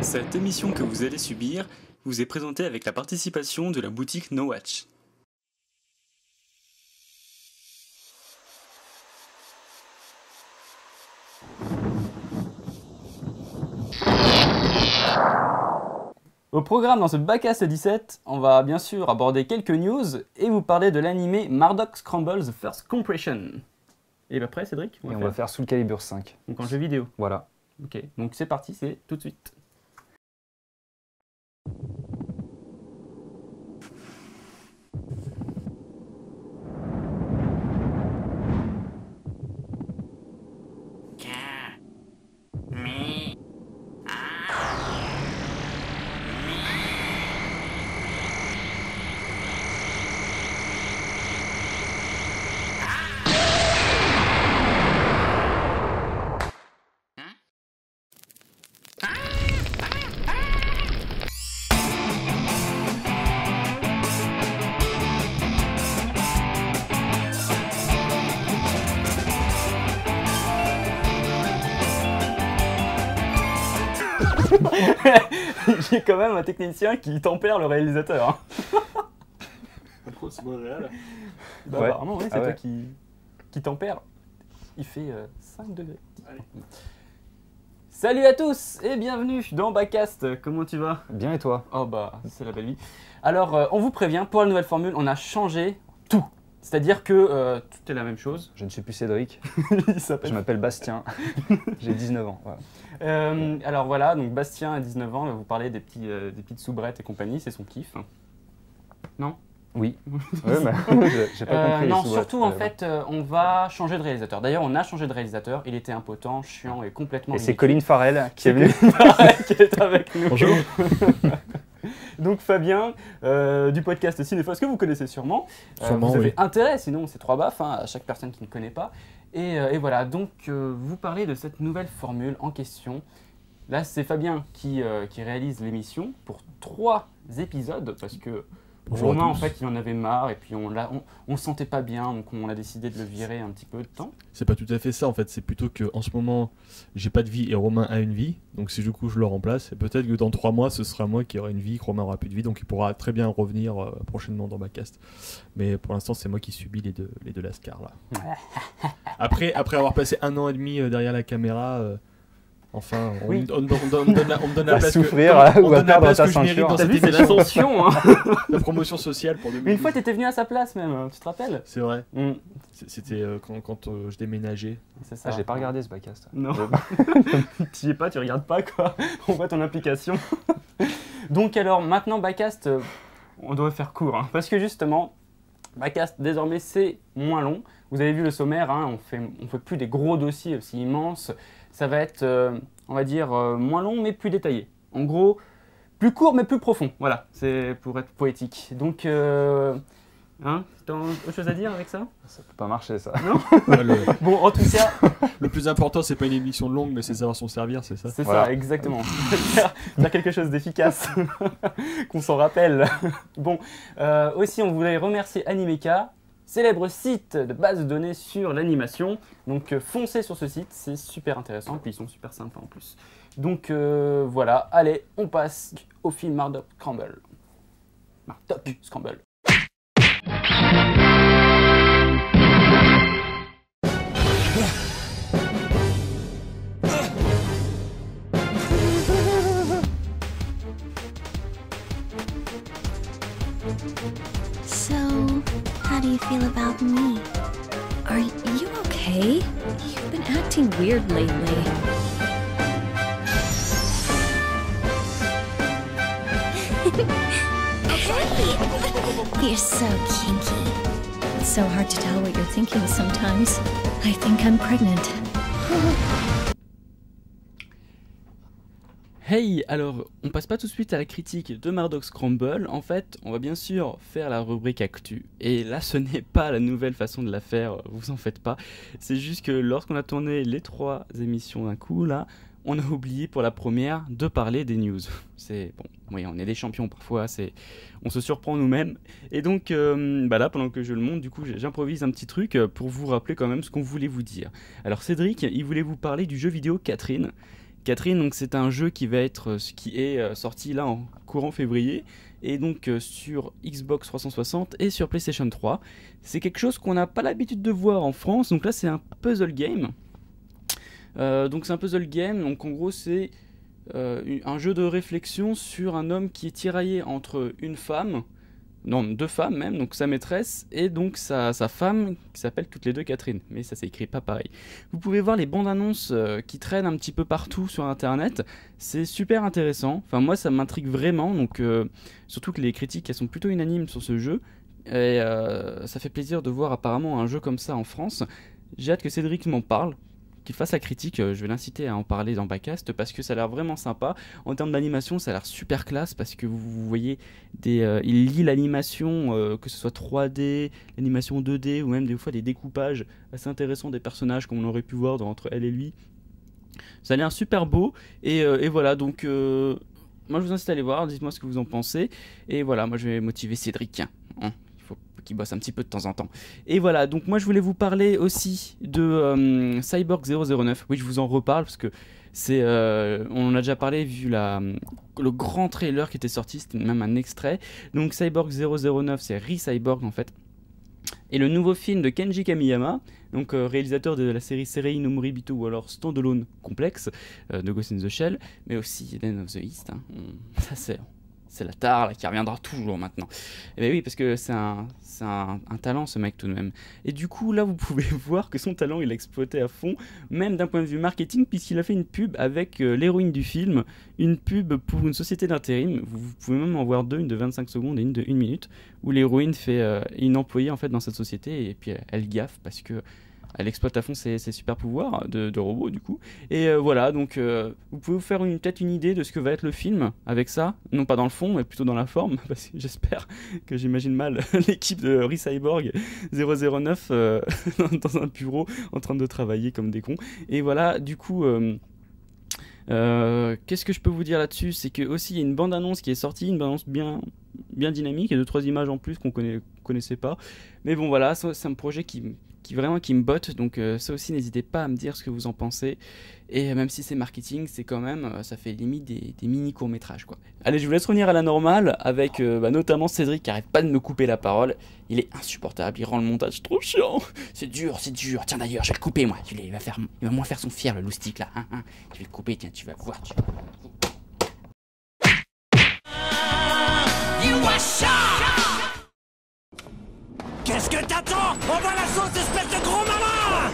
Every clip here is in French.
Cette émission que vous allez subir vous est présentée avec la participation de la boutique No Watch. Au programme dans ce Backcast 17, on va bien sûr aborder quelques news et vous parler de l'animé Murdoc Scramble The First Compression. Et après Cédric, on va faire Soul Calibur 5. Donc en jeu vidéo. Voilà. Ok, donc c'est parti, c'est tout de suite. J'ai quand même un technicien qui tempère le réalisateur. C'est moi le réel. Bah, ouais. Apparemment, oui, c'est toi qui tempère. Il fait 5 degrés. Allez. Salut à tous et bienvenue dans Backcast. Comment tu vas? Bien et toi? Oh bah, c'est la belle vie. Alors, on vous prévient, pour la nouvelle formule, on a changé tout. C'est-à-dire que tout est la même chose. Je ne suis plus Cédric. Je Je m'appelle Bastien. J'ai 19 ans. Voilà. Alors voilà, donc Bastien a 19 ans, il va vous parler des petites soubrettes et compagnie, c'est son kiff. Non? Oui. Ouais, bah, j'ai pas compris. Non, les sous-boîtes. surtout en fait, on va changer de réalisateur. D'ailleurs, on a changé de réalisateur, il était impotent, chiant et complètement Et c'est ridicule. Colin Farrell qui est venu. qui est avec nous. Bonjour. Donc Fabien, du podcast Cinéphos, que vous connaissez sûrement. Sûrement, vous avez oui. intérêt, sinon c'est 3 baffes à chaque personne qui ne connaît pas. Et voilà, donc vous parlez de cette nouvelle formule en question. Là, c'est Fabien qui réalise l'émission pour 3 épisodes, parce que Bonjour à Romain, en tous. fait, il en avait marre, et puis on le sentait pas bien, donc on a décidé de le virer un petit peu de temps. C'est pas tout à fait ça en fait, c'est plutôt que en ce moment j'ai pas de vie et Romain a une vie, donc si du coup je le remplace, et peut-être que dans 3 mois ce sera moi qui aurai une vie, que Romain aura plus de vie, donc il pourra très bien revenir prochainement dans Backcast. Mais pour l'instant c'est moi qui subis les deux lascars là. Après avoir passé 1 an et demi derrière la caméra, enfin on Oui. me donne la À place souffrir on ou me à donne la perdre place ta que je mérite ceinture. dans T'as cette vu, c'est émission. l'ascension, hein. La promotion sociale pour 2012. Mais une fois, t'étais venu à sa place même, tu te rappelles? C'est vrai, Mm, c'était quand je déménageais. c'est ça. Ah, j'ai pas regardé ce Backcast. Non, tu y es pas, tu regardes pas quoi, on voit ton implication. Donc alors maintenant Backcast, on doit faire court, hein, parce que justement, Backcast désormais c'est moins long. Vous avez vu le sommaire, hein, on fait plus des gros dossiers aussi immenses. Ça va être, on va dire, moins long mais plus détaillé. En gros, plus court mais plus profond, voilà, c'est pour être poétique. Donc, hein, t'as autre chose à dire avec ça? Ça peut pas marcher ça. Bon, en tout cas, Le plus important, c'est pas une émission longue, mais c'est savoir s'en servir, c'est ça? c'est Voilà. ça, exactement. faire quelque chose d'efficace, qu'on s'en rappelle. Bon, aussi, on voulait remercier Animeka, célèbre site de base de données sur l'animation. Donc, foncez sur ce site, c'est super intéressant, puis ils sont super sympas en plus. Donc, voilà, allez, on passe au film Murdoc Scramble. Murdoc Scramble. So, how do you feel about me? Are you okay? You've been acting weird lately. You're so kinky. It's so hard to tell what you're thinking sometimes. I think I'm pregnant. Hey, alors, on passe pas tout de suite à la critique de Murdoc Scramble. En fait, on va bien sûr faire la rubrique Actu. Et là, ce n'est pas la nouvelle façon de la faire, vous en faites pas. C'est juste que lorsqu'on a tourné les 3 émissions d'un coup, là, on a oublié pour la première de parler des news. C'est bon, oui, on est des champions parfois, on se surprend nous-mêmes. Et donc, là, pendant que je le montre, du coup, j'improvise un petit truc pour vous rappeler quand même ce qu'on voulait vous dire. Alors, Cédric, il voulait vous parler du jeu vidéo Catherine. Catherine, donc c'est un jeu qui est sorti là en courant février et donc sur Xbox 360 et sur PlayStation 3. C'est quelque chose qu'on n'a pas l'habitude de voir en France, donc là c'est un puzzle game. Donc en gros c'est un jeu de réflexion sur un homme qui est tiraillé entre une femme, non, 2 femmes même, donc sa maîtresse et donc sa femme qui s'appelle toutes les deux Catherine, mais ça s'écrit pas pareil. Vous pouvez voir les bandes annonces qui traînent un petit peu partout sur internet, c'est super intéressant, enfin moi ça m'intrigue vraiment, donc surtout que les critiques elles sont plutôt unanimes sur ce jeu et ça fait plaisir de voir apparemment un jeu comme ça en France. J'ai hâte que Cédric m'en parle, qu'il fasse la critique, je vais l'inciter à en parler dans Backcast parce que ça a l'air vraiment sympa. En termes d'animation, ça a l'air super classe parce que vous voyez, il lie l'animation, que ce soit 3D, l'animation 2D ou même des fois des découpages assez intéressants des personnages comme on aurait pu voir entre elle et lui. Ça a l'air super beau et voilà, donc moi je vous incite à aller voir, dites-moi ce que vous en pensez et voilà, moi je vais motiver Cédric. Qui bosse un petit peu de temps en temps. Et voilà, donc moi je voulais vous parler aussi de Cyborg 009. Oui, je vous en reparle parce que on en a déjà parlé vu le grand trailer qui était sorti, c'était même un extrait. Donc Cyborg 009, c'est Re-Cyborg en fait. Et le nouveau film de Kenji Kamiyama, donc réalisateur de la série Serei no Moribito ou alors Standalone Complex de Ghost in the Shell, mais aussi Eden of the East. Ça c'est la tare là, qui reviendra toujours maintenant. Et bien oui, parce que c'est un talent ce mec tout de même. Et du coup là vous pouvez voir que son talent il a exploité à fond, même d'un point de vue marketing, puisqu'il a fait une pub avec l'héroïne du film, une pub pour une société d'intérim. Vous pouvez même en voir 2, une de 25 secondes et une de 1 minute, où l'héroïne fait une employée en fait dans cette société et puis elle gaffe parce que elle exploite à fond ses super pouvoirs de robot du coup. Et voilà, donc vous pouvez vous faire peut-être une idée de ce que va être le film avec ça, non pas dans le fond mais plutôt dans la forme, parce que j'espère que j'imagine mal l'équipe de Re-Cyborg 009 dans un bureau en train de travailler comme des cons. Et voilà, du coup qu'est-ce que je peux vous dire là-dessus, c'est que aussi il y a une bande-annonce qui est sortie, une bande-annonce bien dynamique, et 2-3 images en plus qu'on connaissait pas. Mais bon voilà, c'est un projet qui me botte, donc ça aussi n'hésitez pas à me dire ce que vous en pensez, et même si c'est marketing, c'est quand même, ça fait limite des mini courts-métrages quoi. Allez, je vous laisse revenir à la normale avec notamment Cédric qui arrête pas de me couper la parole, il est insupportable, il rend le montage trop chiant, c'est dur, tiens d'ailleurs, je vais le couper moi, il va moins faire son fier le loustic là, je vais le couper, tiens, tu vas voir, Qu'est-ce que t'attends? Envoie la sauce, espèce de gros malin!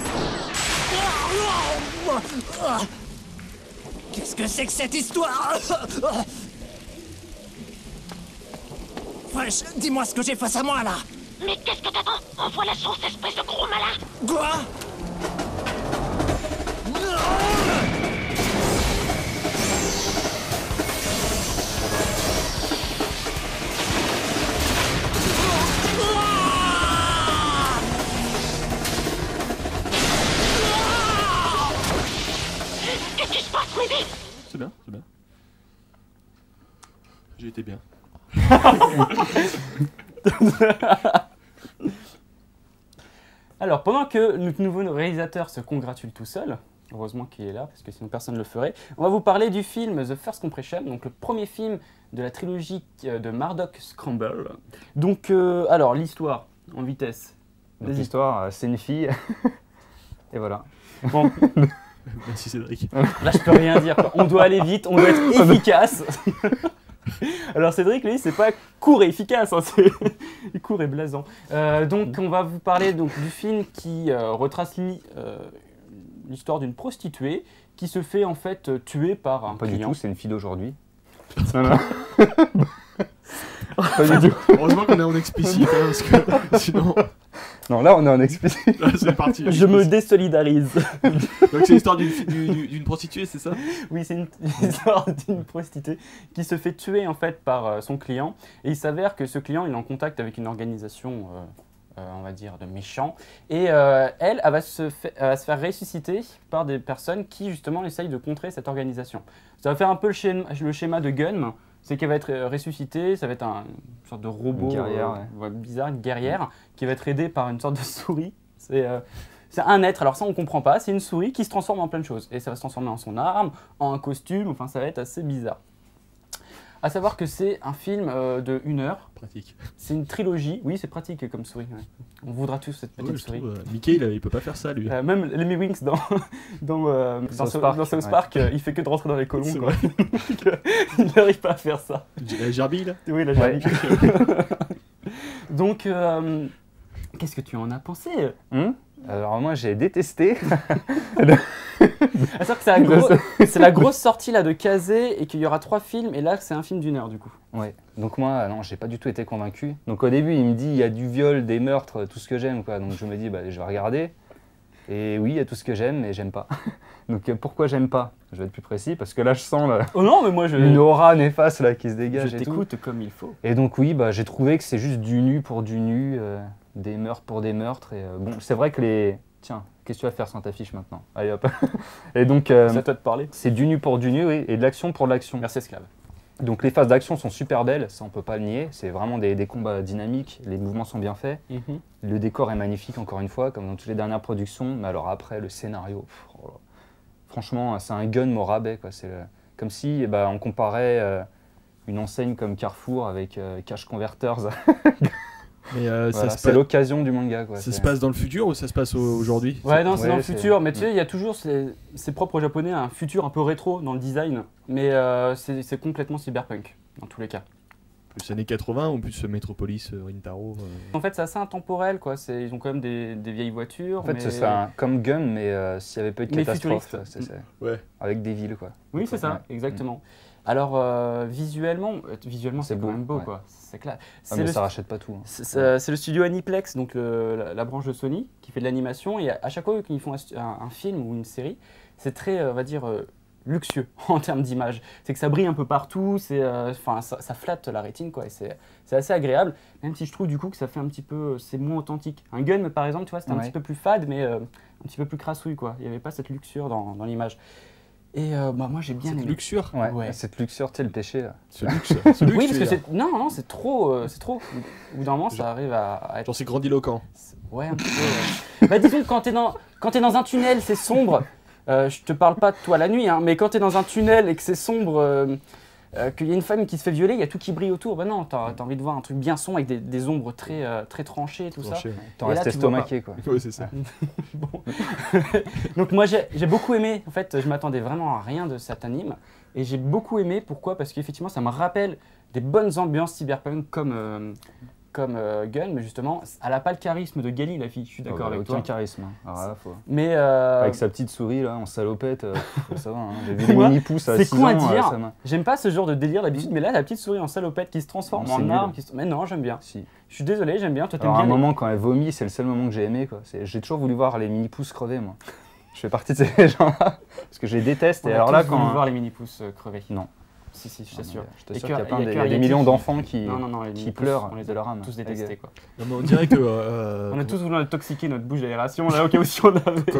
Qu'est-ce que c'est que cette histoire? Wesh, dis-moi ce que j'ai face à moi, là! Mais qu'est-ce que t'attends? Envoie la sauce, espèce de gros malin! Quoi? Qu'est-ce qui se passe, Ruby? C'est bien. J'ai été bien. Alors, pendant que notre nouveau réalisateur se congratule tout seul, heureusement qu'il est là, parce que sinon personne ne le ferait, on va vous parler du film The First Compression, donc le premier film de la trilogie de Murdoch Scramble. Donc, alors, l'histoire, en vitesse. Donc l'histoire, c'est une fille. Et voilà. Bon, Merci Cédric. là, je peux rien dire, quoi. On doit aller vite, on doit être efficace. Alors Cédric, lui, c'est pas court et efficace, c'est court et blasant. Donc on va vous parler du film qui retrace l'histoire d'une prostituée qui se fait en fait tuer par un Pas client. du tout, c'est une fille d'aujourd'hui. Pas du tout. Heureusement qu'on est en explicite, parce que sinon... Non, là on est en explicite. Là, c'est parti. Je me désolidarise. Donc c'est l'histoire d'une prostituée, c'est ça? Oui, c'est une histoire d'une prostituée qui se fait tuer en fait par son client. Et il s'avère que ce client il est en contact avec une organisation, on va dire, de méchants. Et elle va se faire ressusciter par des personnes qui justement essayent de contrer cette organisation. Ça va faire un peu le schéma de Gun. C'est qu'elle va être ressuscitée, ça va être une sorte de robot Une guerrière, bizarre, une guerrière, qui va être aidée par une sorte de souris. C'est C'est un être, alors ça on comprend pas, c'est une souris qui se transforme en plein de choses. Et ça va se transformer en son arme, en un costume, enfin ça va être assez bizarre. À savoir que c'est un film de 1 heure. Pratique. C'est une trilogie. Oui, c'est pratique comme souris. Ouais. On voudra tous cette petite Ouais, je souris. trouve, Mickey, il peut pas faire ça, lui. Même Lemmy Winks dans South Park, il fait que de rentrer dans les colons. C'est Quoi. Il n'arrive pas à faire ça. La gerbille, là? Oui, la Ouais. Donc, qu'est-ce que tu en as pensé? Alors moi j'ai détesté. C'est-à-dire que c'est la grosse sortie là de Kazé et qu'il y aura 3 films et là c'est un film d'1 heure du coup. Ouais. Donc moi non, j'ai pas du tout été convaincu. Donc au début il me dit il y a du viol, des meurtres, tout ce que j'aime quoi. Donc je me dis bah je vais regarder. Et oui, il y a tout ce que j'aime mais j'aime pas. Donc pourquoi j'aime pas? Je vais être plus précis parce que là je sens Oh non mais moi une aura néfaste là qui se dégage je et tout. t'écoute comme il faut. Et donc oui, bah j'ai trouvé que c'est juste du nu pour du nu, des meurtres pour des meurtres. Et bon, c'est vrai que les... Tiens, qu'est-ce que tu vas faire sans ta fiche maintenant? Allez hop. Et donc C'est à toi de parler. c'est du nu pour du nu, oui, et de l'action pour de l'action. Merci esclave. Donc les phases d'action sont super belles, ça on peut pas le nier. C'est vraiment des combats dynamiques, les mouvements sont bien faits. Le décor est magnifique encore une fois, comme dans toutes les dernières productions. Mais alors après, le scénario, oh là. Franchement, c'est un gun au rabais, quoi. C'est comme si on comparait une enseigne comme Carrefour avec Cash Converters. Mais Voilà, ça c'est l'occasion du manga, quoi. se passe dans le futur ou ça se passe aujourd'hui? Ouais, non, c'est Ouais, dans le c'est- futur. Mais tu sais, il y a toujours c'est propre aux Japonais, un futur un peu rétro dans le design. Mais c'est complètement cyberpunk, dans tous les cas. Plus années 80 ou plus Metropolis, Rintaro En fait, c'est assez intemporel, quoi. Ils ont quand même des vieilles voitures. En fait, mais... ce serait comme Gun, mais s'il n'y avait pas eu de Mais catastrophe, futuriste. Ouais. avec des villes, quoi. Oui, c'est ça, Ouais. exactement. Alors, visuellement, c'est C'est quand beau, même beau, ouais. quoi. C'est clair. Ah, C'est mais le ça rachète pas tout. hein. C'est le studio Aniplex, donc la branche de Sony, qui fait de l'animation. Et à chaque fois qu'ils font un film ou une série, c'est très, on va dire, luxueux en termes d'image. C'est que ça brille un peu partout, ça flatte la rétine, quoi. Et c'est assez agréable, même si je trouve du coup que ça fait un petit peu, c'est moins authentique. Un Gun, par exemple, tu vois, c'était un Ouais. petit peu plus fade, mais un petit peu plus crassouille, quoi. Il n'y avait pas cette luxure dans l'image. Et moi, j'ai bien Cette aimé. luxure. Ouais, Ouais. cette luxure, tu sais, le péché, là. Ce luxe. Ce luxe, Oui, tu parce veux que dire. c'est... Non, c'est trop. C'est trop. Au bout d'un moment, ça arrive à être... Genre c'est grandiloquent. Ouais, un petit peu. Ouais. Bah, disons que quand t'es dans un tunnel, c'est sombre. Je te parle pas de toi la nuit, hein, mais quand t'es dans un tunnel et que c'est sombre, qu'il y a une femme qui se fait violer, il y a tout qui brille autour. Bah non, t'as envie de voir un truc bien sombre avec des ombres très tranchées et tout ça. Tranché, ouais. T'en Et là, restes tu vois pas. estomaqué, quoi. Ouais, c'est ça. Bon. Donc moi j'ai beaucoup aimé, en fait je m'attendais vraiment à rien de cet anime et j'ai beaucoup aimé, pourquoi? Parce qu'effectivement ça me rappelle des bonnes ambiances cyberpunk comme Gun, mais justement elle a pas le charisme de Gali la fille, je suis d'accord avec Aucun toi. charisme. hein. Alors là, faut... Mais Avec sa petite souris, là, en salopette, ça va. Hein. J'ai vu des Moi, mini-pouces à c'est 6 con à ans, dire. ça m'a... j'aime pas ce genre de délire d'habitude, mais là la petite souris en salopette qui se transforme Non, c'est en nul. arme, mais non j'aime bien. Si. Je suis désolé, j'aime bien, toi t'aimes Alors à un bien. moment, quand elle vomit, c'est le seul moment que j'ai aimé, quoi. J'ai toujours voulu voir les mini-pouces crever, moi. Je fais partie de ces gens-là, parce que je les déteste. On Et a alors là, tous voulu quand... voir les mini-pouces crever. Non. Si, je Ah, t'assure. Je te Et sûr qu'il y a que- plein il y a de- que il y a des Arieti millions qui- d'enfants qui Non, les qui mini-pouces, pleurent on les de a leur âme. tous Ta détestés gueule. quoi. Non, mais on dirait que On a tous voulu intoxiquer notre bouche d'aération là au cas où si on avait.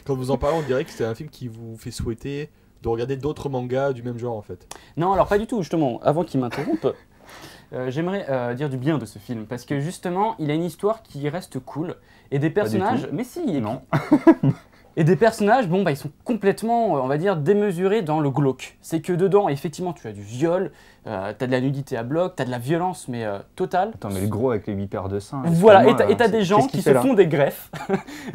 quand vous en parlez, on dirait que c'est un film qui vous fait souhaiter de regarder d'autres mangas du même genre en fait. Non, alors pas du tout, justement, avant qu'il m'interrompe, j'aimerais dire du bien de ce film, parce que justement, il a une histoire qui reste cool, et des Pas du personnages... tout. Mais si, il est Non. Et des personnages, bon, bah, ils sont complètement, on va dire, démesurés dans le glauque. C'est que dedans, effectivement, tu as du viol, t'as de la nudité à bloc, t'as de la violence, mais totale. Attends, mais le gros avec les 8 paires de seins. Voilà, et excuse-moi, t'as là, des gens qu'est-ce qui qu'il se fait, là font des greffes.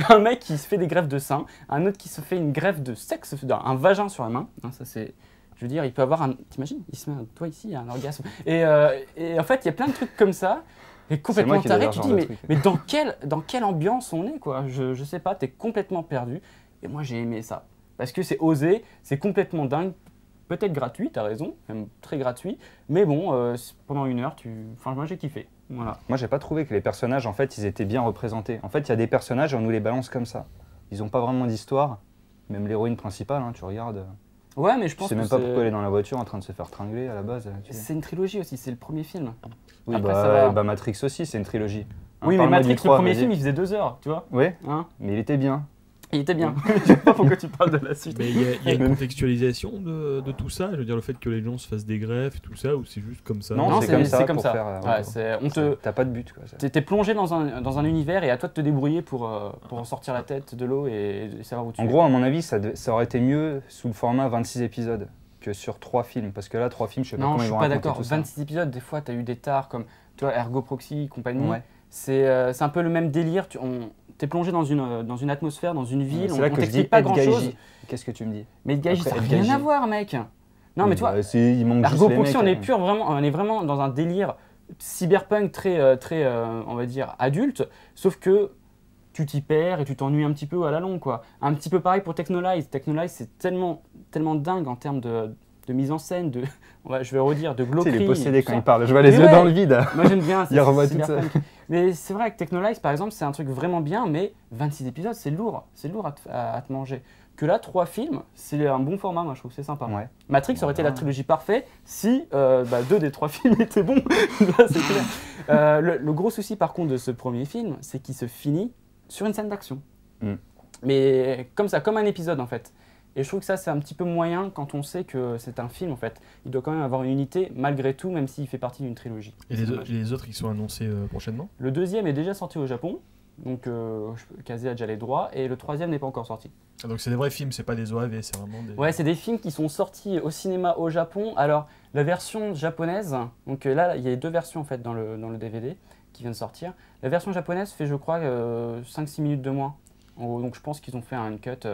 Un mec qui se fait des greffes de seins, un autre qui se fait une greffe de sexe, un vagin sur la main. Hein, ça c'est, je veux dire, il peut avoir un, t'imagines, il se met un doigt ici, il y a un orgasme. Et en fait, il y a plein de trucs comme ça, et complètement moi qui dois taré. avoir Tu ce dis, genre de mais truc. dans quelle ambiance on est, quoi? Je sais pas, t'es complètement perdu. Et moi, j'ai aimé ça. Parce que c'est osé, c'est complètement dingue. Peut-être gratuit, t'as raison, même très gratuit. Mais bon, pendant 1 heure, enfin, moi j'ai kiffé. Voilà. Moi, j'ai pas trouvé que les personnages, en fait, ils étaient bien représentés. En fait, il y a des personnages, on nous les balance comme ça. Ils ont pas vraiment d'histoire. Même l'héroïne principale, hein, tu regardes. Ouais, mais je Je pense sais que même pas pourquoi elle est dans la voiture en train de se faire tringler à la base. c'est une trilogie aussi, c'est le premier film. Oui, Après, ça va. bah Matrix aussi, c'est une trilogie. Hein, Oui, mais parle-moi du Matrix, 3, le premier vas-y. film, il faisait 2 heures, tu vois. Ouais, Hein, mais il était bien. Il était bien. Je sais pas pourquoi tu parles de la suite. Mais il y a une contextualisation de tout ça. Je veux dire, le fait que les gens se fassent des greffes et tout ça, ou c'est juste comme ça? Non, c'est comme pour ça. faire, Ouais, t'as pas de but, quoi. T'es plongé dans un univers et à toi de te débrouiller pour en sortir la tête de l'eau et savoir où tu es. En gros, à mon avis, ça aurait été mieux sous le format 26 épisodes que sur 3 films. Parce que là, 3 films, je sais pas comment ils vont raconter tout ça. Non, je suis pas d'accord. 26 épisodes, des fois, t'as eu des tares comme tu vois, Ergo Proxy, compagnie. Ouais. C'est un peu le même délire. T'es plongé dans une atmosphère, dans une ville. C'est là on que je dis t'explique pas grand-chose. Qu'est-ce que tu me dis? Mais Edgaiji, ça n'a Après, rien à voir, mec. Non, mais tu vois, il manque juste Ergo les Proxy, mecs, on est vraiment dans un délire cyberpunk très, on va dire, adulte, sauf que tu t'y perds et tu t'ennuies un petit peu à la longue, quoi. Un petit peu pareil pour Technolize. Technolize, c'est tellement dingue en termes de mise en scène, je vais redire, de glauquerie. Il est possédé quand il parle, je vois les yeux dans le vide. Moi j'aime bien, il revoit tout ça. Mais c'est vrai que Technolize, par exemple, c'est un truc vraiment bien, mais 26 épisodes, c'est lourd à te manger. Que là, 3 films, c'est un bon format, moi je trouve, c'est sympa. Ouais. Matrix aurait été la trilogie parfaite si 2 des 3 films étaient bons. Là, c'est clair. Le gros souci par contre de ce premier film, c'est qu'il se finit sur une scène d'action. Mais comme ça, comme un épisode en fait. Et je trouve que ça, c'est un petit peu moyen quand on sait que c'est un film, en fait. Il doit quand même avoir une unité, malgré tout, même s'il fait partie d'une trilogie. Et les autres, ils sont annoncés prochainement? Le deuxième est déjà sorti au Japon, donc Kazé a déjà les droits, et le troisième n'est pas encore sorti. Ah, donc c'est des vrais films, c'est pas des OAV, c'est vraiment des... Ouais, c'est des films qui sont sortis au cinéma au Japon. Alors, la version japonaise, donc là, il y a 2 versions, en fait, dans le DVD qui vient de sortir. La version japonaise fait, je crois, 5-6 minutes de moins. Donc je pense qu'ils ont fait un cut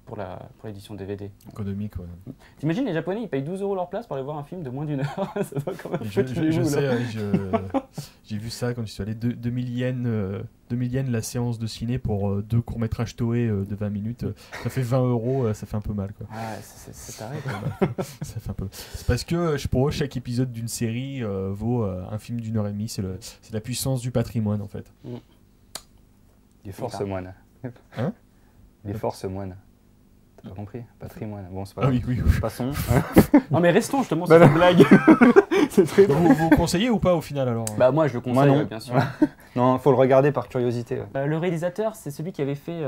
pour l'édition DVD. Économique, ouais. T'imagines, les Japonais, ils payent 12 € leur place pour aller voir un film de moins d'1 heure. Ça va quand même. Je sais, j'ai vu ça quand je suis allé. 2000 yens la séance de ciné pour 2 courts-métrages Toei de 20 minutes. Ça fait 20 €, ça fait un peu mal, quoi. Ouais, c'est taré, quoi. Ça fait un peu. C'est parce que pour eux, chaque épisode d'une série vaut un film d'1 heure et demie. C'est la puissance du patrimoine, en fait. Il est fort, ce moine. Hein? Il est fort, ce moine. T'as pas compris? Patrimoine. Bon, c'est pas grave. Oui. Passons. Non, mais restons justement sur cette blague. C'est très drôle. Vous conseillez ou pas au final alors? Bah, moi je le conseille, non. Bien sûr. Non, faut le regarder par curiosité. Le réalisateur, c'est celui qui avait fait.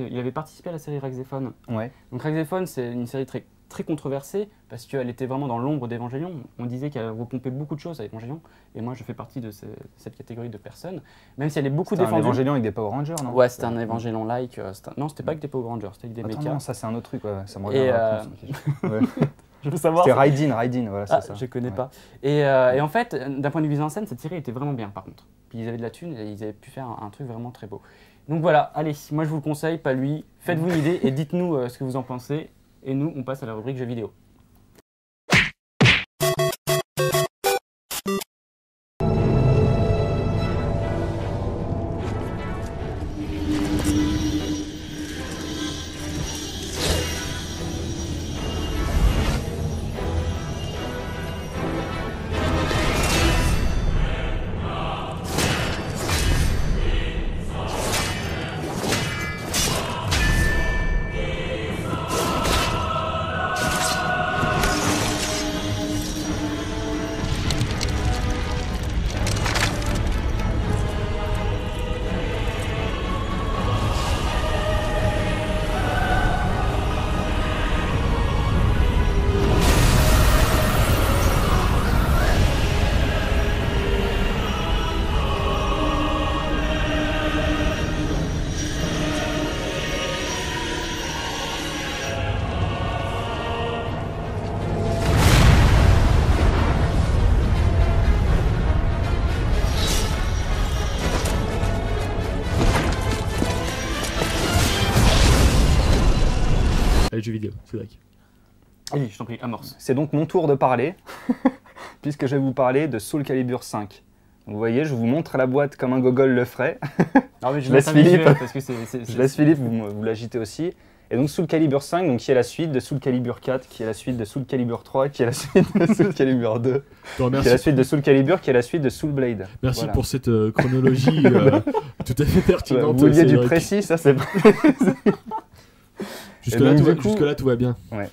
Il avait participé à la série Rexephone. Ouais. Donc Rexephone, c'est une série très controversée parce qu'elle était vraiment dans l'ombre d'Evangelion. On disait qu'elle repompait beaucoup de choses à Evangelion. Et moi, je fais partie de cette catégorie de personnes. Même si elle est beaucoup défendue. C'était un Evangelion avec des Power Rangers, non? Ouais, c'était un Evangelion-like. Non, c'était pas avec des Power Rangers, c'était avec des mechas. Non, ça c'est un autre truc. Ouais. Ça me regarde. Ouais. Je veux savoir. C'était Raiden, voilà, c'est ça. Je connais pas. Et en fait, d'un point de vue mise en scène, cette série était vraiment bien, par contre. Puis ils avaient de la thune et ils avaient pu faire un truc vraiment très beau. Donc voilà, allez, moi je vous le conseille, pas lui. Faites-vous une idée et dites-nous ce que vous en pensez. Et nous, on passe à la rubrique jeux vidéo. Jeux vidéo, c'est vrai. Allez, je t'en prie, amorce. C'est donc mon tour de parler, puisque je vais vous parler de Soul Calibur 5. Vous voyez, je vous montre la boîte comme un gogol le ferait. Non, mais je laisse Philippe, parce que je laisse Philippe vous l'agiter aussi. Et donc Soul Calibur 5, donc, qui est la suite de Soul Calibur 4, qui est la suite de Soul Calibur 3, qui est la suite de Soul Calibur 2, qui est la suite de Soul Calibur, qui est la suite de Soul Blade. Merci voilà. Pour cette chronologie tout à fait pertinente. Vous vouliez du précis, ça c'est Jusque-là, tout va bien. Ouais.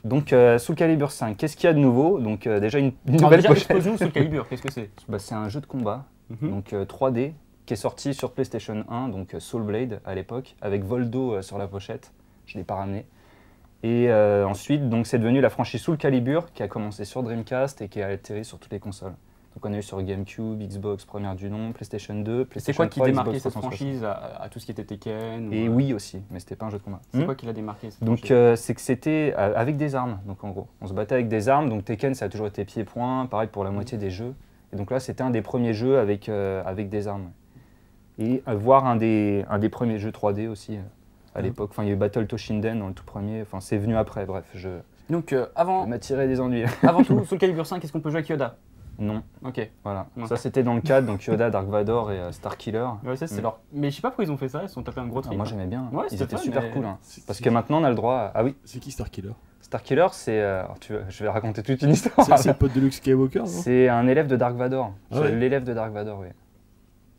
Donc, Soul Calibur 5, qu'est-ce qu'il y a de nouveau? Donc, déjà une nouvelle pochette. Expose-nous Soul Calibur, qu'est-ce que c'est? C'est un jeu de combat, donc 3D, qui est sorti sur PlayStation 1, donc Soul Blade à l'époque, avec Voldo sur la pochette. Je ne l'ai pas ramené. Et ensuite, donc c'est devenu la franchise Soul Calibur qui a commencé sur Dreamcast et qui a atterri sur toutes les consoles. Donc on a eu sur GameCube, Xbox première du nom, PlayStation 2, C'est PlayStation quoi qui 3, démarquait Xbox cette 360. franchise à tout ce qui était Tekken Et ou, Wii aussi, mais c'était pas un jeu de combat. C'est quoi qui l'a démarqué cette Donc franchise c'est que c'était avec des armes, donc en gros. On se battait avec des armes, donc Tekken ça a toujours été pied-point, pareil pour la moitié des jeux. Et donc là c'était un des premiers jeux avec des armes. Et voir un des premiers jeux 3D aussi à l'époque. Enfin il y a eu Battle Toshinden dans le tout premier, enfin c'est venu après, bref. Donc Ça avant m'a tiré des ennuis. tout, Soul Calibur 5, est-ce qu'on peut jouer avec Yoda? Non, Ok. voilà. Ouais. Ça c'était dans le cadre, donc Yoda, Dark Vador et Starkiller. Ouais, ça, c'est leur... Mais je sais pas pourquoi ils ont fait ça, ils se sont tapés un gros Ah, trip. moi j'aimais bien, Ouais, ils c'était étaient fun, super mais- cool. Hein. C'est- Parce c'est- que maintenant on a le droit à... Ah oui, C'est qui Starkiller? Starkiller c'est... je vais raconter toute une histoire. C'est le pote de Luke Skywalker, non? C'est un élève de Dark Vador. Ah C'est ouais. l'élève de Dark Vador, oui.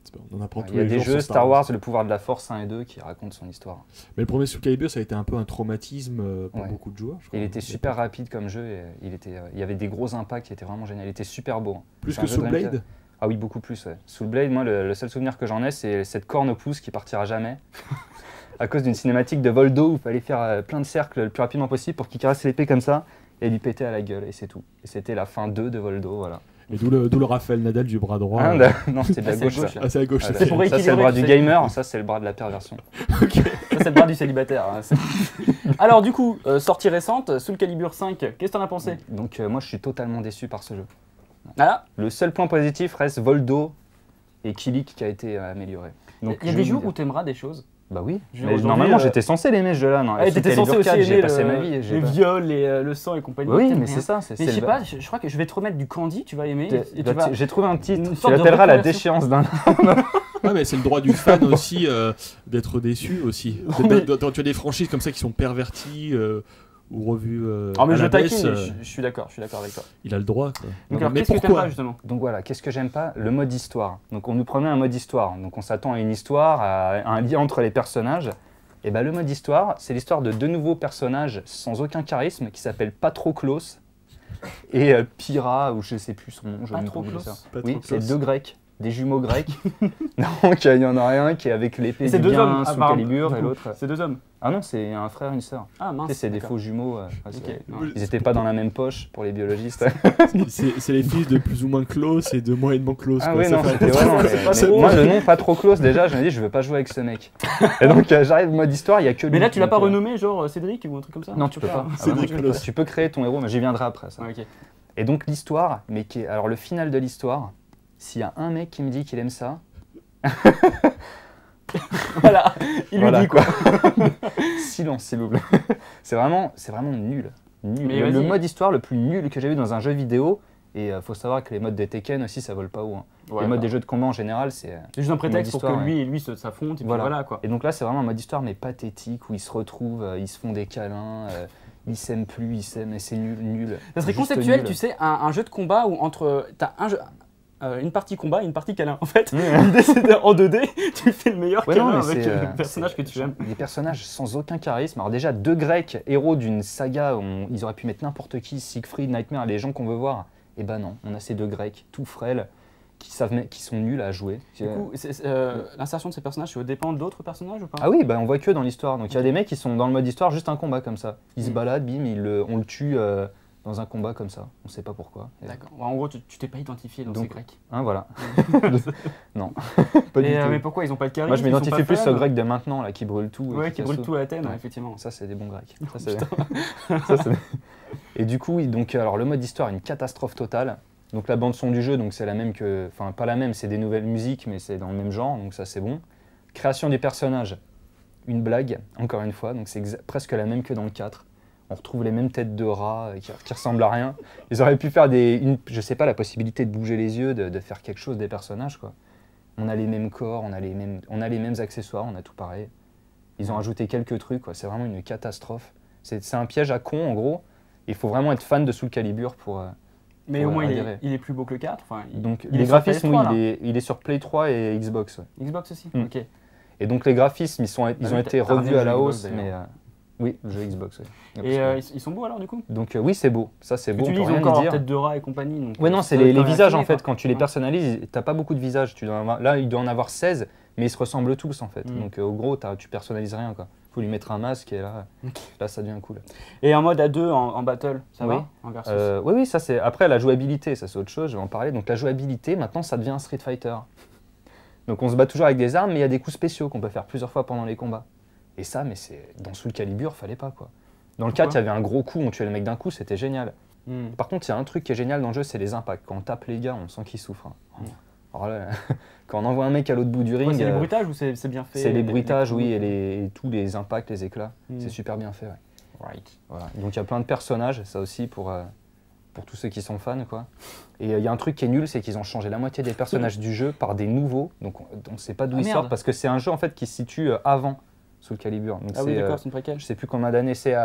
C'est pas- On en apprend tous Il y a les des jours jeux sur Star Wars, le pouvoir de la Force 1 et 2 qui racontent son histoire. Mais le premier Soul Calibur, ça a été un peu un traumatisme pour Ouais. beaucoup de joueurs. je crois. Et il était super rapide comme jeu, et il y avait des gros impacts, il était vraiment génial. Il était super beau. Hein. Plus C'est que un jeu Soul de Blade. Dreamcast. Ah oui, beaucoup plus, ouais. Soul Blade, moi, le seul souvenir que j'en ai, c'est cette corne au pouce qui partira jamais. À cause d'une cinématique de Voldo où il fallait faire plein de cercles le plus rapidement possible pour qu'il caresse l'épée comme ça et lui péter à la gueule, et c'est tout. Et c'était la fin 2 de Voldo, voilà. Et d'où le Raphaël Nadal du bras droit. Ah, non, c'était de la c'est gauche, gauche, ça. là. Ah, c'est à gauche. Voilà. ça. pour Ça, c'est le équilibrer, bras tu du sais. gamer, ça, c'est le bras de la perversion. Ça, c'est le bras du célibataire. Hein, alors, du coup, sortie récente, Soul Calibur 5, qu'est-ce que t'en as pensé? Donc, moi, je suis totalement déçu par ce jeu. Ah, Le seul point positif reste Voldo et Kilik qui a été amélioré. Donc, il y a je des vais jours vous où dire. t'aimeras des choses. Bah oui, Je- mais aujourd'hui, normalement j'étais censé l'aimer ce jeu-là. Non, Ah, t'étais Soul censé Calibur aussi 4, aimer j'ai passé ma vie. les viols, le sang et compagnie. Oui, T'aimes mais rien. c'est ça. C'est Mais je sais le- pas, je crois que je vais te remettre du Candy, tu vas aimer. Et tu vas... J'ai trouvé un titre, Une tu sorte de l'appelleras la reconversion. déchéance d'un... Ouais, mais c'est le droit du fan aussi d'être déçu aussi. Oui. Tu as des franchises comme ça qui sont perverties ou revues Ah, mais à je la taquine, baisse. mais je suis d'accord avec toi. Il a le droit. Quoi. Donc, Non, alors, mais qu'est-ce que t'aimes pourquoi pas justement? Donc voilà, qu'est-ce que j'aime pas? Le mode histoire. Donc on nous promet un mode histoire. Donc on s'attend à une histoire, à un lien entre les personnages. Et ben le mode histoire, c'est l'histoire de deux nouveaux personnages sans aucun charisme qui s'appellent Patroclos et Pyra, ou je sais plus son nom. je vais Patroclos. oublier ça. Patroclos. Oui, c'est deux grecs, des jumeaux grecs. Donc il y en a un qui est avec l'épée C'est du deux bien hommes, sous pardon, Calibur du et coup. l'autre. C'est deux hommes. Ah non, c'est un frère et une sœur. Ah Tu mince. sais, c'est des d'accord. faux jumeaux. Ok. Ils n'étaient pas dans la même poche pour les biologistes. C'est les fils de plus ou moins close et de moyennement close. Ah quoi. oui, Ça non, fait- c'était vraiment. pas trop. Moi, le nom Patroclos, déjà, je me dis, je veux pas jouer avec ce mec. Et donc, j'arrive au mode histoire, il y a que lui. Mais là, tu l'as pas Donc, renommé, genre Cédric ou un truc comme ça? Non, tu peux pas. Ah, Cédric vraiment, tu peux Clos. pas. Tu peux créer ton héros, mais j'y viendrai après ça. Ouais, ok. Et donc, l'histoire, mais qui est. Alors, le final de l'histoire, s'il y a un mec qui me dit qu'il aime ça, Voilà, il lui voilà, dit quoi. silence, s'il vous plaît. C'est vraiment nul. Nul. Mais Le vas-y. mode histoire le plus nul que j'ai vu dans un jeu vidéo. Et faut savoir que les modes des Tekken aussi, ça vole pas haut. Hein. Ouais, les modes bah, des jeux de combat en général, c'est. c'est juste un prétexte pour que histoire, lui et lui s'affrontent et puis Voilà. voilà quoi. Et donc là, c'est vraiment un mode histoire, mais pathétique, où ils se retrouvent, ils se font des câlins, ils s'aiment plus, ils s'aiment, et c'est nul. Ça serait Juste conceptuel, nul. tu sais, un jeu de combat où entre t'as un jeu, une partie combat et une partie câlin. En fait, Ouais. l'idée c'est en 2D, tu fais le meilleur Ouais, câlin non, mais avec c'est, le personnage que tu aimes. Des personnages sans aucun charisme. Alors déjà, deux Grecs, héros d'une saga, où ils auraient pu mettre n'importe qui, Siegfried, Nightmare, les gens qu'on veut voir. Et ben non, on a ces deux Grecs, tout frêles, qui sont nuls à jouer. Du coup, l'insertion de ces personnages, ça dépend d'autres personnages ou pas? Ah oui, bah on voit que dans l'histoire. Donc il y a des mecs qui sont dans le mode histoire, juste un combat comme ça. Ils se Mm. baladent, bim, on le tue dans un combat comme ça. On sait pas pourquoi. Et- D'accord. En gros, tu t'es pas identifié dans Donc, ces Grecs. Hein, voilà. non, pas du Et, tout. mais pourquoi ils ont pas de charisme? Moi je ils sont m'identifie pas plus fun aux Grecs de maintenant là qui brûlent tout. Ouais, qui brûlent tout à Athènes, Ouais. effectivement. Ça c'est des bons Grecs. Ça, c'est- Et du coup, donc alors le mode histoire, une catastrophe totale. Donc la bande son du jeu, donc c'est la même que, enfin pas la même, c'est des nouvelles musiques, mais c'est dans le même genre, donc ça c'est bon. Création des personnages, une blague, encore une fois, donc c'est presque la même que dans le 4. On retrouve les mêmes têtes de rats qui ressemblent à rien. Ils auraient pu faire je sais pas, la possibilité de bouger les yeux, de faire quelque chose des personnages quoi. On a les mêmes corps, on a les mêmes accessoires, on a tout pareil. Ils ont ajouté quelques trucs, quoi. C'est vraiment une catastrophe. C'est un piège à con en gros. Il faut vraiment être fan de Soul Calibur pour. Mais pour au moins, adhérer. il est plus beau que le 4. Enfin, Donc il les est sur graphismes, PS3, oui, il est sur Play 3 et Xbox. Ouais. Xbox aussi. Mm. Ok. Et donc les graphismes, ils ont oui, été t'as revus ramené à la le hausse, Xbox, mais d'ailleurs. Oui, le jeu Xbox, oui. Et ils sont beaux alors du coup? Donc oui, c'est beau. Ça, c'est beau. Tu On dis peut ils ont rien encore y leur dire. tête de rat et compagnie. Donc, Ouais, non, c'est ça doit les être visages en affiné, fait. quoi. Quand tu les personnalises, t'as pas beaucoup de visages. Là, il doit en avoir 16, mais ils se ressemblent tous en fait. Donc au gros, tu personnalises rien quoi. Faut lui mettre un masque et là ça devient cool. Et en mode à 2 en battle, ça Oui. va en versus. Oui, ça c'est. Après, la jouabilité, ça c'est autre chose, je vais en parler. Donc la jouabilité, maintenant, ça devient un Street Fighter. Donc on se bat toujours avec des armes, mais il y a des coups spéciaux qu'on peut faire plusieurs fois pendant les combats. Et ça, mais c'est dans Soul Calibur, fallait pas quoi. Dans le 4, il y avait un gros coup, on tuait le mec d'un coup, c'était génial. Par contre, il y a un truc qui est génial dans le jeu, c'est les impacts. Quand on tape les gars, on sent qu'ils souffrent. Hein. Alors là, quand on envoie un mec à l'autre bout du ring... c'est les bruitages ou c'est bien fait? C'est les bruitages, oui, et tous les impacts, les éclats. C'est super bien fait, ouais. Right. Voilà. Donc il y a plein de personnages, ça aussi pour tous ceux qui sont fans, quoi. Et il y a un truc qui est nul, c'est qu'ils ont changé la moitié des personnages du jeu par des nouveaux. Donc on ne sait pas d'où ils sortent, parce que c'est un jeu en fait qui se situe avant Soul Calibur. Donc, oui, d'accord, c'est une préquelle. Je sais plus combien d'années c'est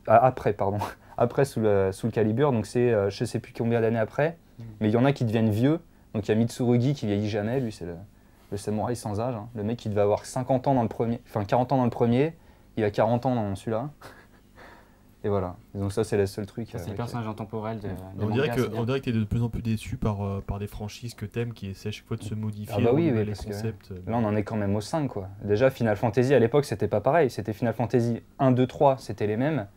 après, pardon. Après Soul Calibur, donc c'est je sais plus combien d'années après. Mais il y en a qui deviennent vieux. Donc il y a Mitsurugi qui vieillit jamais, lui c'est le samouraï sans âge. Hein. Le mec qui devait avoir 50 ans dans le premier, enfin 40 ans dans le premier, il a 40 ans dans celui-là. Et voilà. Et donc ça c'est le seul truc. C'est le personnage intemporel de On dirait que tu es de plus en plus déçu par des franchises que t'aimes qui essaient à chaque fois de se modifier, ah bah oui, les parce concepts. Là on en est quand même au 5 quoi. Déjà Final Fantasy à l'époque c'était pas pareil. C'était Final Fantasy 1, 2, 3 c'était les mêmes.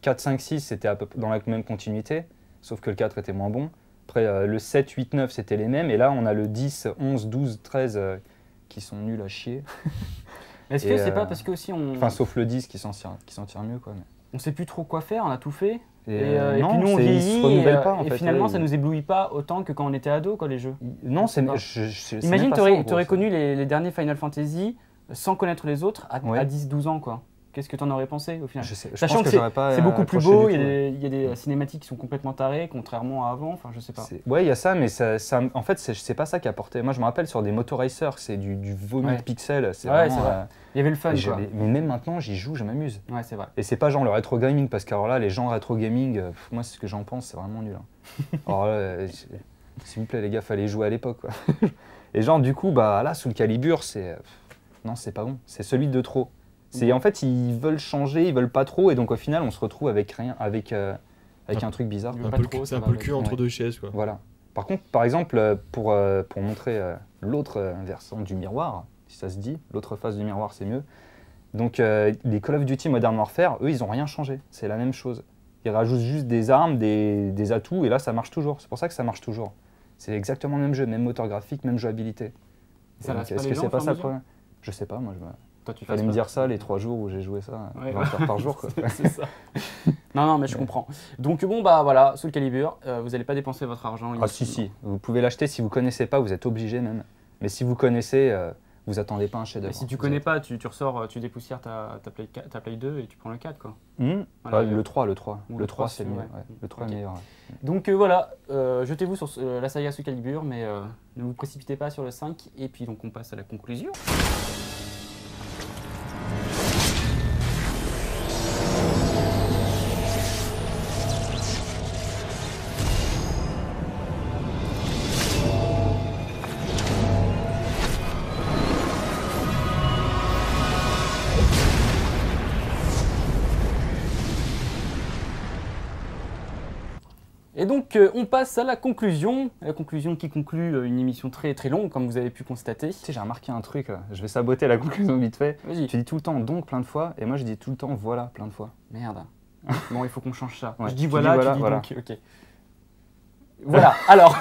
4, 5, 6 c'était à peu dans la même continuité. Sauf que le 4 était moins bon. Après, le 7, 8, 9, c'était les mêmes. Et là, on a le 10, 11, 12, 13 qui sont nuls à chier. Est-ce que c'est pas parce que aussi on... Enfin, sauf le 10 qui s'en tire mieux, quoi. Mais... On sait plus trop quoi faire, on a tout fait. Et puis nous, on vieillit. En et fait, finalement, ça nous éblouit pas autant que quand on était ado, quoi, les jeux. Non, c'est... Imagine, tu aurais connu les derniers Final Fantasy sans connaître les autres à 10-12 ans, quoi. Qu'est-ce que tu en aurais pensé au final? Sachant que c'est beaucoup plus beau, il y a des cinématiques qui sont complètement tarées, contrairement à avant, enfin je sais pas. Ouais, il y a ça, mais en fait, c'est pas ça qui a apporté. Moi, je me rappelle sur des Moto Racer, c'est du vomi de pixels. C'est vrai. Il y avait le fun, quoi. Mais même maintenant, j'y joue, je m'amuse. Ouais, c'est vrai. Et c'est pas genre le rétro gaming, parce que alors là, les gens rétro gaming, moi, ce que j'en pense, c'est vraiment nul. Hein. Alors là, s'il vous plaît, les gars, fallait jouer à l'époque, quoi. Et genre, du coup, bah là, sous le Calibur, non, c'est pas bon. C'est celui de trop. En fait, ils veulent changer, ils veulent pas trop, et donc au final, on se retrouve avec rien, avec un truc bizarre. C'est un peu le cul entre deux chaises, quoi. Voilà. Par contre, par exemple, pour montrer l'autre versant du miroir, si ça se dit, l'autre face du miroir, c'est mieux. Donc, les Call of Duty Modern Warfare, eux, ils ont rien changé. C'est la même chose. Ils rajoutent juste des armes, des atouts, et là, ça marche toujours. C'est pour ça que ça marche toujours. C'est exactement le même jeu, même moteur graphique, même jouabilité. Est-ce que c'est pas ça le problème? Je sais pas, moi. Il fallait me dire ça les 3 jours où j'ai joué ça, 20 heures par jour. C'est ça. Non, mais je comprends. Donc bon, bah voilà, Soul Calibur, vous n'allez pas dépenser votre argent. Ah si, vous pouvez l'acheter si vous connaissez pas, vous êtes obligé même. Mais si vous connaissez, vous attendez pas un chef-d'œuvre. Si tu connais pas, tu ressors, tu dépoussières ta Play 2 et tu prends le 4, quoi. Voilà, le 3. Le 3 c'est le mieux. Ouais. Le 3 est meilleur. Ouais. Donc voilà, jetez-vous sur la saga Soul Calibur, mais ne vous précipitez pas sur le 5. Et puis donc on passe à la conclusion. Et donc on passe à la conclusion qui conclut une émission très très longue comme vous avez pu constater. Tu sais, j'ai remarqué un truc, je vais saboter la conclusion vite fait. Vas-y. Tu dis tout le temps donc plein de fois et moi je dis tout le temps voilà plein de fois. Merde. Bon, il faut qu'on change ça. Ouais. Je dis voilà, tu dis voilà. donc. Ok. Voilà, alors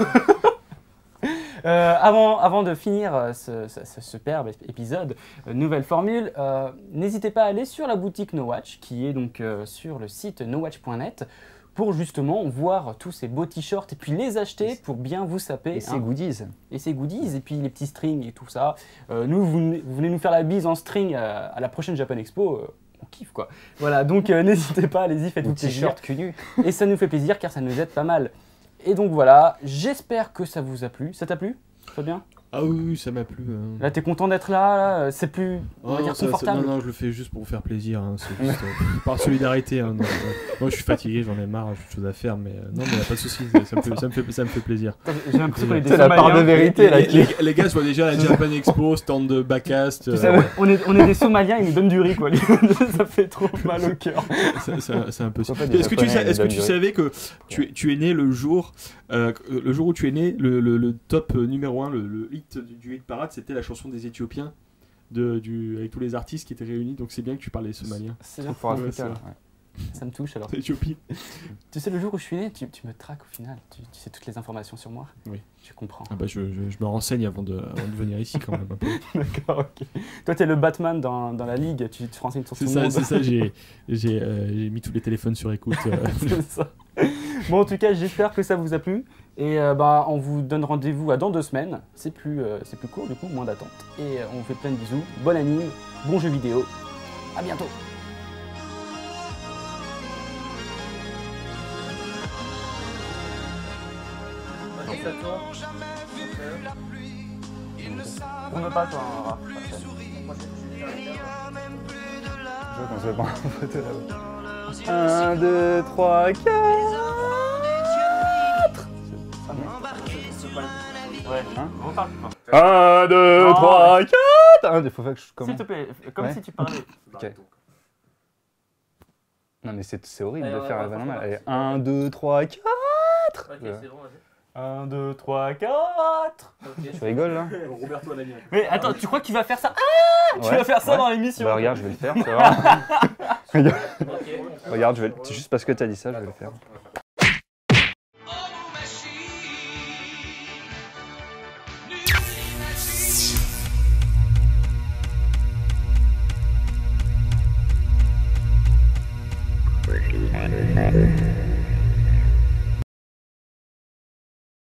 avant de finir ce superbe épisode, nouvelle formule, n'hésitez pas à aller sur la boutique NoWatch qui est donc sur le site nowatch.net pour justement voir tous ces beaux t-shirts et puis les acheter pour bien vous saper. Et ces goodies. Et ces goodies, et puis les petits strings et tout ça. Vous venez nous faire la bise en string à la prochaine Japan Expo, on kiffe quoi. Voilà, donc n'hésitez pas, allez-y, faites-vous plaisir. T-shirt cul nu. Et ça nous fait plaisir car ça nous aide pas mal. Et donc voilà, j'espère que ça vous a plu. Ça t'a plu? Très bien. Ah oui, ça m'a plu. Là, t'es content d'être là, c'est plus, on va dire, confortable. Non, je le fais juste pour vous faire plaisir. Hein, c'est juste par solidarité. Hein, moi, je suis fatigué, j'en ai marre, j'ai des choses à faire, mais non, mais y a pas de souci, ça me fait plaisir. J'ai l'impression qu'on est des C'est la part de vérité là qui. Les gars, je vois déjà la Japan Expo, stand de Backcast. Tu sais, on est des Somaliens, ils nous donnent du riz, quoi. Ça fait trop mal au cœur. C'est un peu ça. Pourquoi des Est-ce que tu Japonais, savais que tu es né le jour où tu es né, le top numéro 1, le hit du hit parade, c'était la chanson des Éthiopiens avec tous les artistes qui étaient réunis, donc c'est bien que tu parles des Somaliens. C'est bien. Pour Africa, Ouais, ouais. Ça me touche alors. Éthiopie. Tu sais, le jour où je suis né, tu me traques au final. Tu sais toutes les informations sur moi. Oui. Tu comprends. Ah bah je me renseigne avant de venir ici quand même un peu. D'accord, ok. Toi, t'es le Batman dans la ligue, tu te renseignes sur tout le monde. C'est ça, j'ai mis tous les téléphones sur écoute. C'est ça. Bon, en tout cas, j'espère que ça vous a plu. Et on vous donne rendez-vous dans 2 semaines. C'est plus court, du coup, moins d'attente. Et on vous fait plein de bisous. Bon anime, bon jeu vidéo. À bientôt. On veut pas, toi. Je vois qu'on se prend en photo là-bas. 1, 2, 3, 4. Ouais, Hein repars. 1, 2, Non. 3, 4. Il faut faire que je S'il commence. te plaît, comme Ouais. si tu parlais. Ok. Non mais c'est horrible Allez, de ouais, faire ouais, la normal. franchement, Allez, 1, 2, 3, 4. Ok, c'est bon, vas-y. 1, 2, 3, 4. Tu rigoles là? Roberto Alagna. Mais attends, tu crois qu'il va faire ça? Ah, tu Ouais, vas faire ça ouais. dans l'émission. Bah regarde, je vais le faire, tu vois. Regarde, c'est juste parce que t'as dit ça, je vais le faire. Pretty